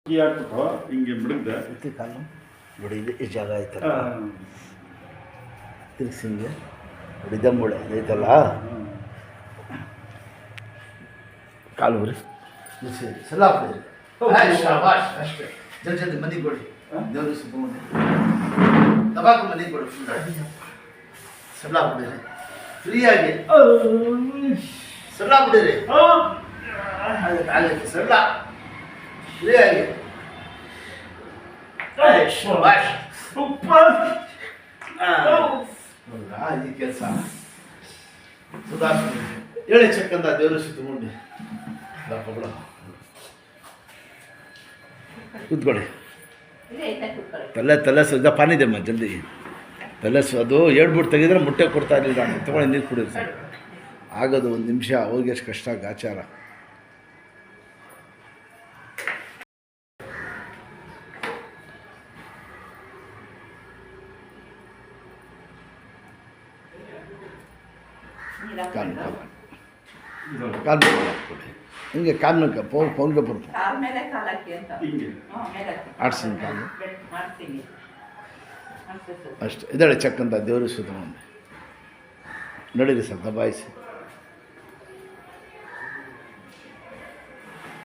Key ಹಾಕ್ಬಿಟ್ಟು ಹಿಂಗೆ ಬಿಡುತ್ತೆ ಎತ್ತಿ ಕಾಲು ನೋಡಿ, ಇದು ಈ ಜಾಗ ಐತಲ್ಲ, ತಿರ್ಗಿಸಿ ಹಿಂಗೆ ನೋಡಿ, ದಮ್ಮುಳೆ ಐತಲ್ಲ, ಕಾಲು ಉರಿ ಸಲ ಹಾಕ್ಬಿಡಿ. ಅಷ್ಟೇ ಜಲ್ದಿ ಜಲ್ದಿ ಮನೆಗೆ ಕೊಡಿ, ದೇವ್ರಿಗೆ ಸುಬ್ರಹ್ಮಣ್ಯ ದಬಾಕು ಮನೆಗೆ ಕೊಡಿ. ಸಲ ಹಾಕ್ಬಿಡಿರಿ ಫ್ರೀಯಾಗಿ, ಸಲ ಹಾಕ್ಬಿಡಿರಿ, ಆಗೈತೆ ಸಲ ಫ್ರೀಯಾಗಿ. ಈ ಕೆಲಸ ಸುಧಾರಿಸ್ತೀನಿ ಹೇಳಿ ಚಕ್ಕಂದ ದೇವರು ಸುತ್ತಮುಂಡಿ ಕೂತ್ಕೊಳ್ಳಿ. ತಲೆ ಸುದ್ದ ಪಾನಿದೆಮ್ಮ ಜಲ್ದಿ ತಲೆ ಅದು ಹೇಳ್ಬಿಟ್ಟು ತೆಗೆದ್ರೆ ಮುಟ್ಟೆ ಕೊಡ್ತಾ ಇರಲಿಲ್ಲ, ತೊಗೊಂಡು ನೀರು ಕುಡಿಯೋದು ಸರ್ ಆಗೋದು. ಒಂದು ನಿಮಿಷ ಹೋಗಿ ಎಷ್ಟು ಕಷ್ಟ ಗಾಚಾರ. ಕಾಲು ಹಾಕ್ಕೊಡಿ ಹಿಂಗೆ ಕಾಲು ಪೌನ್ಗೆ ಬರ್ತು ಆಡ್ಸಿನ ಕಾಲು ಅಷ್ಟೇ. ಇದ್ದಾಳೆ ಚಕ್ಕಂತ ದೇವರು ಸುತ್ತಮುಂದೆ ನಡೀರಿ ಸರ್ ದಬಾಯಿಸಿ.